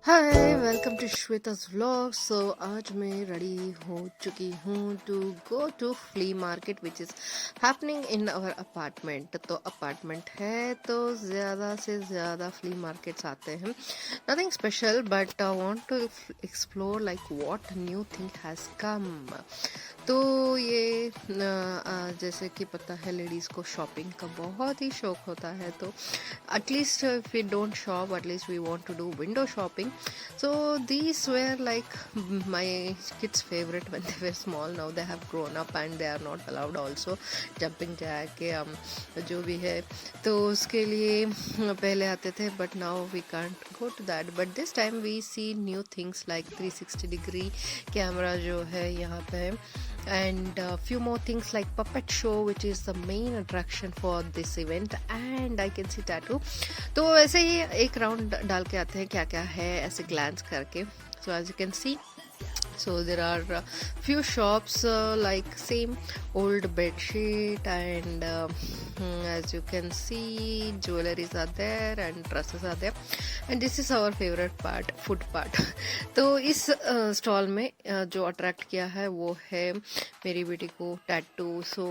Hi welcome to Shweta's vlog. आज मैं ready हो चुकी हूँ to go to flea market which is happening in our apartment. तो अपार्टमेंट है तो ज़्यादा से ज़्यादा फ्ली मार्केट्स आते हैं। Nothing special but I want to explore like what new thing has come. तो ये जैसे कि पता है लेडीज़ को शॉपिंग का बहुत ही शौक होता है, तो at least if we don't shop at least we want to do window shopping. So these were like my kids favorite when they were small. Now they have grown up and they are not allowed also jumping jack के जो भी है तो उसके लिए पहले आते थे, but now we can't go to that. But this time we see new things like 360 degree camera जो है यहाँ पे, and few more things like puppet show which is the main attraction for this event, and I can see tattoo. तो ऐसे ही एक round डाल के आते हैं क्या क्या है ऐसे ग्लैंस करके. So as you can see, so there are few shops like same old bed sheet and as you can see jewelries are there and dresses are there, and this is our favorite part, food part. तो इस stall में जो attract किया है वो है मेरी बेटी को tattoo. So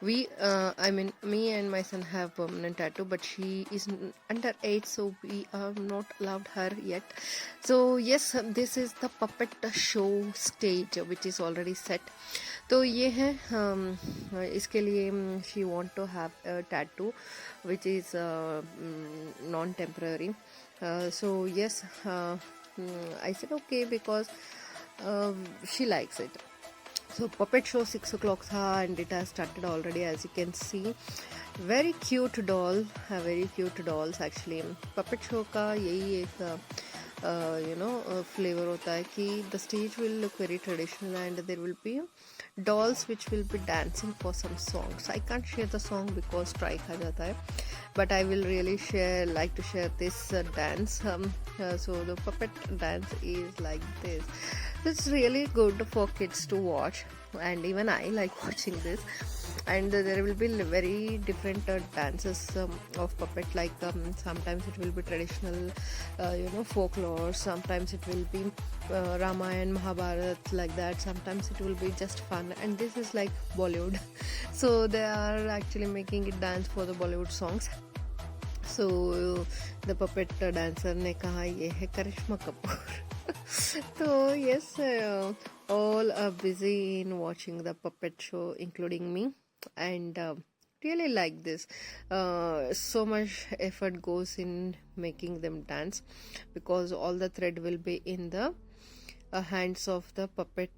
we I mean me and my son have permanent tattoo, but she is under 8, so we are not allowed her yet. So yes, this is the puppet show stage which is already set. तो ये है इसके लिए she want to have a tattoo which is non temporary. So yes, I said okay because she likes it. So puppet show 6 o'clock था and it has started already, as you can see. Very cute doll, very cute dolls actually. Puppet show का यही एक flavor होता है कि the stage will look very traditional and there will be dolls which will be dancing for some songs. I can't share the song because strike आ जाता है, but I will really like to share this dance. So the puppet dance is like this. It's really good for kids to watch, and even I like watching this. And there will be very different dances of puppet, like sometimes it will be traditional folklore, sometimes it will be Ramayana, Mahabharat, like that, sometimes it will be just fun, and this is like Bollywood. So they are actually making it dance for the Bollywood songs. So the puppet dancer ने कहा ये है करिश्मा Kapoor. So yes, all are busy in watching the puppet show including me, and really like this. So much effort goes in making them dance because all the thread will be in the hands of the puppet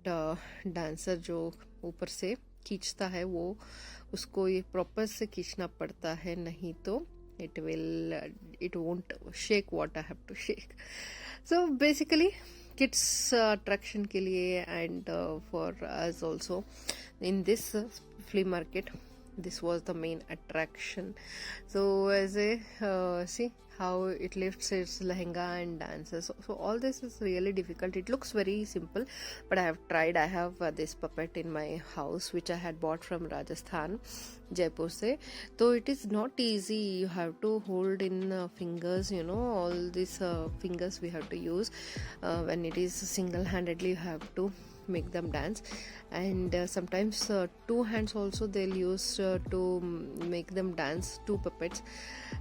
dancer जो ऊपर से खींचता है, वो उसको ये proper से खींचना पड़ता है, नहीं तो it won't shake what I have to shake. So basically kids attraction के लिए and for us also in this flea market, this was the main attraction. So as a see how it lifts its lehenga and dances. So all this is really difficult. It looks very simple, but I have tried. I have this puppet in my house which I had bought from Rajasthan, Jaipur se. So it is not easy. You have to hold in fingers, all these fingers we have to use. When it is single-handedly, you have to make them dance, and sometimes two hands also they'll use to make them dance, two puppets.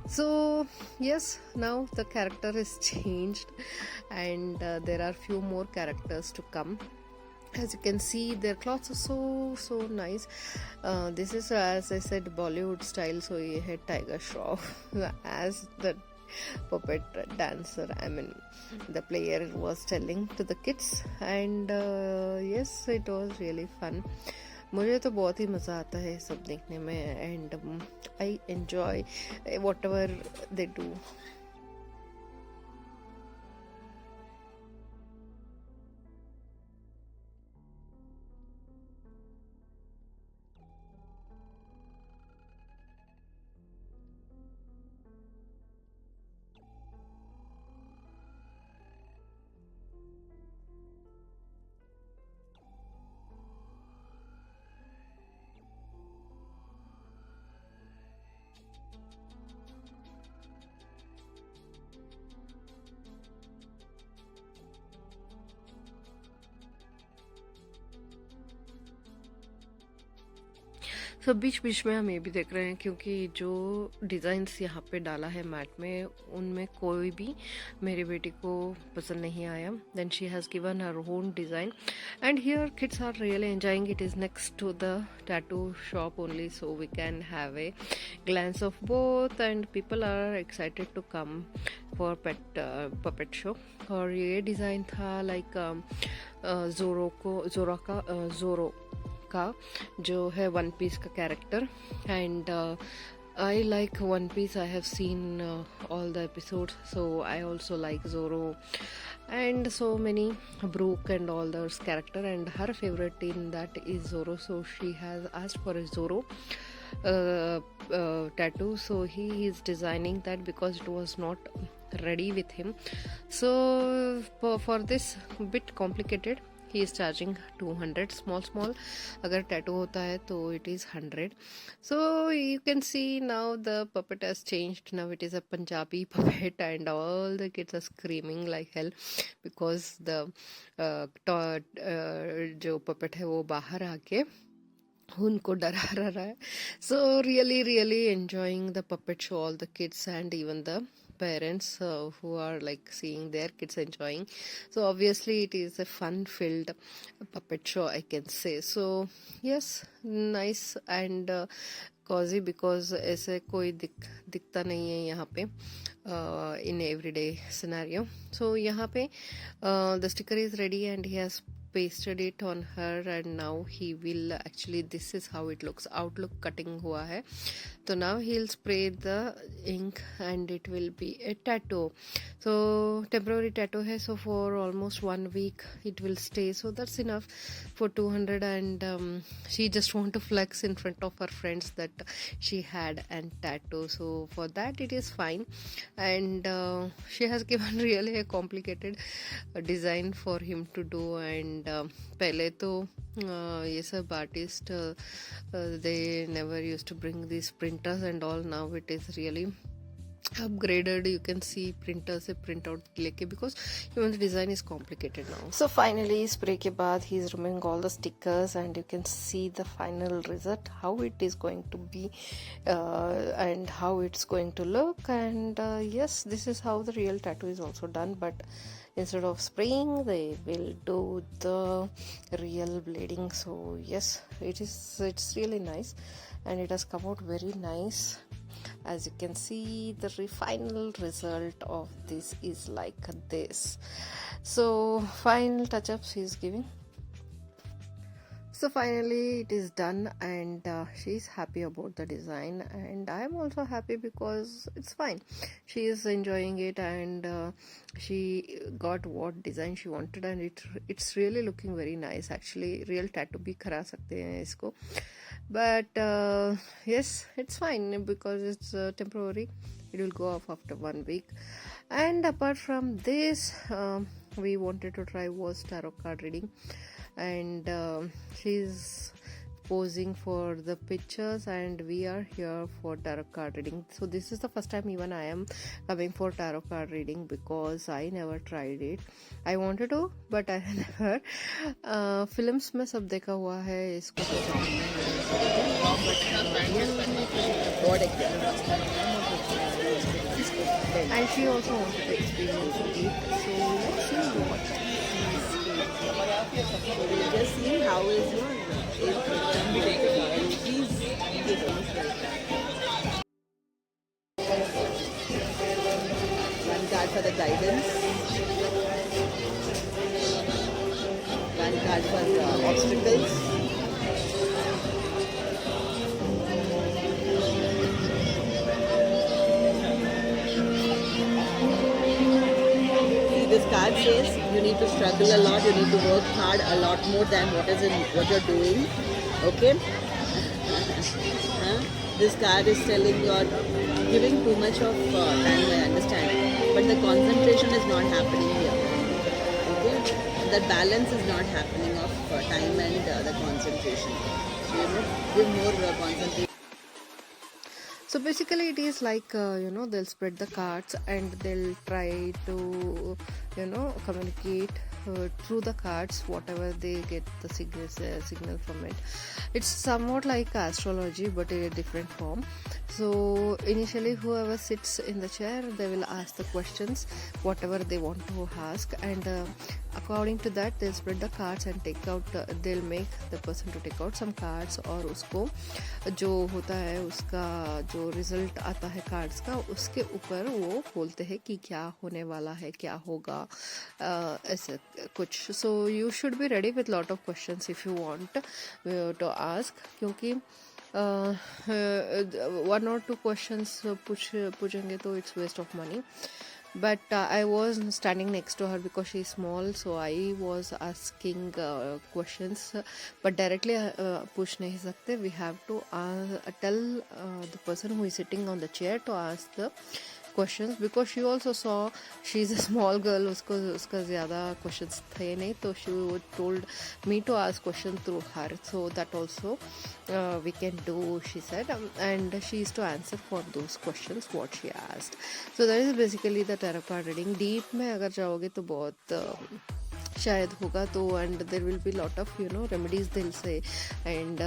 So yes, now the character is changed, and there are few more characters to come. As you can see, their clothes are so nice. This is, as I said, Bollywood style. So ye hai Tiger Shroff as the puppet dancer. I mean, the player was telling to the kids, and yes, it was really fun. मुझे तो बहुत ही मज़ा आता है सब देखने में, and I enjoy whatever they do. So बीच बीच में हम ये भी देख रहे हैं क्योंकि जो डिज़ाइंस यहाँ पे डाला है मैट में उनमें कोई भी मेरी बेटी को पसंद नहीं आया. Then she has given her own design and here kids are really enjoying. It is next to the tattoo shop only, so we can have a glance of both and people are excited to come for puppet show. और ये design था like जोरो का जो है one piece का character and I like One Piece. I have seen all the episodes, so I also like Zoro and so many Brooke and all those character. And her favorite in that is Zoro, so she has asked for a Zoro tattoo. So he is designing that because it was not ready with him. So for this bit complicated, he is charging 200 small agar tattoo hota hai to it is 100. So you can see now the puppet has changed. Now it is a Punjabi puppet and all the kids are screaming like hell because the जो puppet है वो बाहर आके उनको डरा रहा है. So really enjoying the puppet show, all the kids and even the parents who are like seeing their kids enjoying. So obviously it is a fun filled puppet show, I can say. So yes, nice and cozy because ऐसे कोई दिखता नहीं है यहाँ पे in everyday scenario. So यहाँ पे the sticker is ready and he has pasted it on her and now he will actually, this is how it looks, outlook cutting हुआ है. So now he'll spray the ink and it will be a tattoo. So temporary tattoo hai, so for almost 1 week it will stay, so that's enough for 200. And she just want to flex in front of her friends that she had a tattoo, so for that it is fine. And she has given really a complicated design for him to do. And पहले तो ये सब artist they never used to bring these printers and all. Now it is really upgraded. You can see printers से print out लेके because even the design is complicated now. So finally spray के बाद he is removing all the stickers and you can see the final result, how it is going to be and how it's going to look. And yes, this is how the real tattoo is also done, but instead of spraying they will do the real bleeding. So yes, it's really nice and it has come out very nice. As you can see, the final result of this is like this. So final touch-ups he is giving. So finally it is done and she is happy about the design and I am also happy because it's fine. She is enjoying it and she got what design she wanted and it's really looking very nice. Actually real tattoo bhi kara sakte hain isko, but yes, it's fine because it's temporary. It will go off after 1 week. And apart from this, we wanted to try was tarot card reading. And she's posing for the pictures and we are here for tarot card reading. So this is the first time even I am coming for tarot card reading because I never tried it. I wanted to but I never. Films में सब देखा हुआ है इसको, and she also wanted to experience it. So let's see what. We'll just see how is your one card for the guidance, one card for the obstacles, this card says you need to struggle a lot, you need to work hard a lot more than what you're doing. Okay. This card is telling you're giving too much of time, I understand, but the concentration is not happening here. Okay, the balance is not happening of time and the concentration. So give more concentration. So basically, it is like they'll spread the cards and they'll try to communicate through the cards whatever they get the signal from it. It's somewhat like astrology but in a different form. So initially, whoever sits in the chair, they will ask the questions whatever they want to ask, and according to that they'll spread the cards and take out they'll make the person to take out some cards, और उसको जो होता है उसका जो result आता है cards का उसके ऊपर वो बोलते हैं कि क्या होने वाला है, क्या होगा, ऐसे कुछ. So you should be ready with lot of questions if you want to ask, क्योंकि वन और टू क्वेश्चंस पूछेंगे तो it's waste of money. But I was standing next to her because she's small, so I was asking questions, but directly push nahi sakte. We have to tell the person who is sitting on the chair to ask the questions, because she also saw she's a small girl, uska zyada questions the nahi, so she told me to ask questions through her, so that also we can do, she said, and she is to answer for those questions what she asked. So that is basically the tarot card reading. Deep में अगर जाओगे तो बहुत शायद होगा तो, and there will be lot of remedies they'll say, and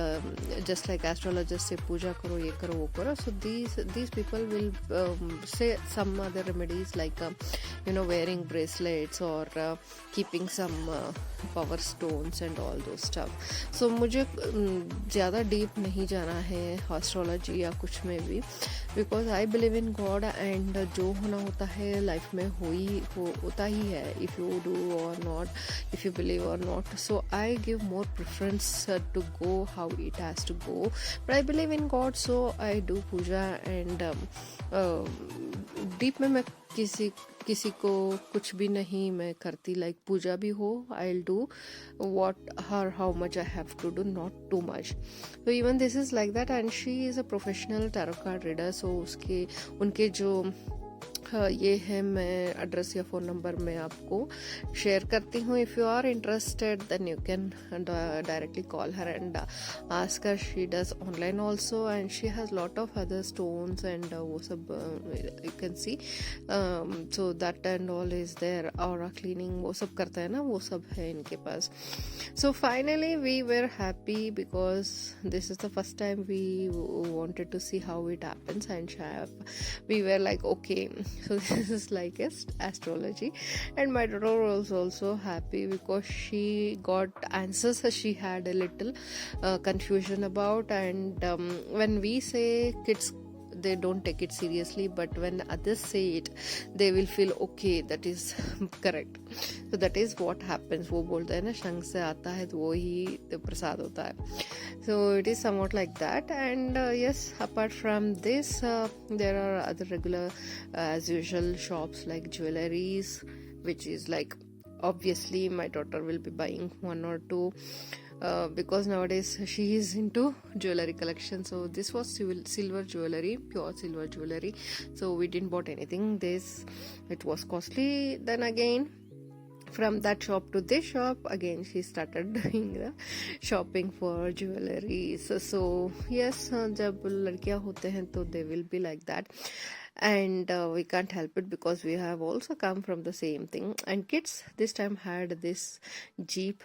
just like astrologers say पूजा करो, ये करो, वो करो. So these people will say some other remedies like wearing bracelets or keeping some power stones and all those stuff. So मुझे ज़्यादा deep नहीं जाना है astrology या कुछ में भी, because I believe in God, and जो होना होता है लाइफ में होता ही है, if you do or not, if you believe or not. So I give more preference to go how it has to go, but I believe in God, so I do puja, and deep में मैं किसी को कुछ भी नहीं मैं करती, like पूजा भी हो, I'll do how much I have to do, not too much. So even this is like that, and she is a professional tarot card reader, so उनके जो ये है, मैं एड्रेस या फ़ोन नंबर मैं आपको शेयर करती हूँ. If you are interested then you can directly call her and ask her. She does online also, and she has lot of other stones and वो सब you can see. So that and all is there. और cleaning वो सब करता है ना, वो सब है इनके पास. So finally we were happy because this is the first time we wanted to see how it happens, and we were like okay, so this is like astrology. And my daughter was also happy because she got answers she had a little confusion about, and when we say kids they don't take it seriously, but when others say it they will feel okay, that is correct. So that is what happens. वो बोलते हैं ना शंख से आता है तो वो ही प्रसाद होता है. So it is somewhat like that. And yes, apart from this there are other regular as usual shops like jewelries, which is like obviously my daughter will be buying one or two because nowadays she is into jewelry collection. So this was silver jewelry, pure silver jewelry, so we didn't bought anything. It was costly. Then again from that shop to this shop again she started doing the shopping for jewelry. So yes, जब लड़कियां होते हैं तो they will be like that, and we can't help it because we have also come from the same thing. And kids this time had this jeep,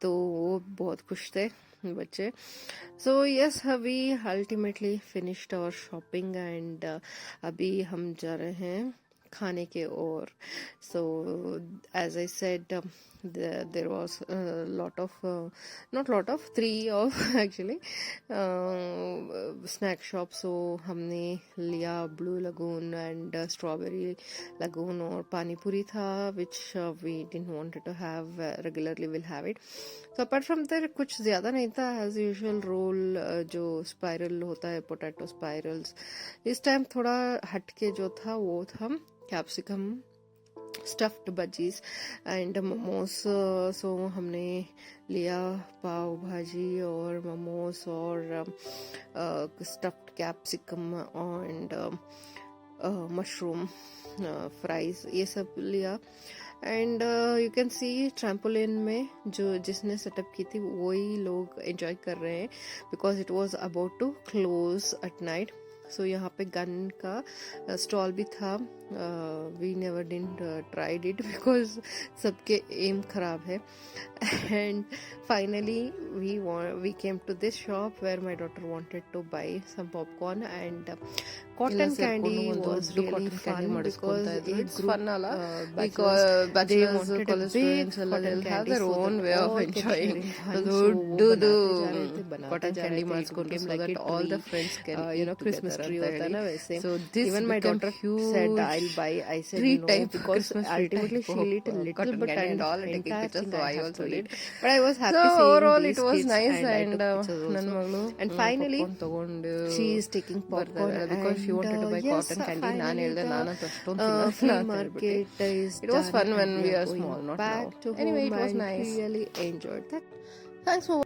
तो वो बहुत खुश थे बच्चे. So yes, we ultimately finished our shopping, and अभी हम जा रहे हैं खाने के ओर. So as I said, there was three of actually snack shops. So हमने लिया blue lagoon and strawberry lagoon, और पानी पूरी था which we didn't wanted to have regularly, will have it. So apart from that कुछ ज़्यादा नहीं था. as usual रोल जो स्पाइरल होता है, पोटैटो स्पाइरल्स. इस टाइम थोड़ा हटके जो था वो था capsicum stuffed bajjis and momos. So हमने लिया पाव भाजी और मोमोज और stuffed capsicum and mushroom fries, ये सब लिया. And you can see trampoline में जिसने सेटअप की थी वही लोग एंजॉय कर रहे हैं because it was about to close at night. So यहाँ पे गन का स्टॉल भी था. We never didn't tried it because सबके एम खराब है. And finally we came to this shop where my daughter wanted to buy some popcorn, and cotton candy was really fun because it's fun because they wanted a big cotton candy, so own that way of all kept enjoying. sharing one. So So वो do बनाते cotton जा रहे candy थे. mask It became so like that a all the tree, friends can you eat know, Christmas together tree at the होता है ना end. वैसे. So this Even my became daughter huge said I'll buy. I said tree no type because Christmas tree ultimately type she'll of, eat a little cotton bit candy and and all, the taking entire pictures, thing so I I have also to did. eat. But I was happy So seeing overall these it was kids nice, and I and took pictures ನನ್ನ also. ಮಗಳು And finally popcorn ತಗೊಂಡು she is taking popcorn ಬರ್ತಾ because she and wanted to buy yes, cotton candy. ನಾನು finally ಹೇಳ್ದೆ the ನಾನಂತೂ ಅಷ್ಟೊಂದು ತಿನ್ನಲ್ಲ flea ಅಂತ ಹೇಳ್ಬಿಟ್ಟು. market is It was done fun when and we we are are going small, not back now. to Anyway, home it was and nice. really enjoyed that. Thanks for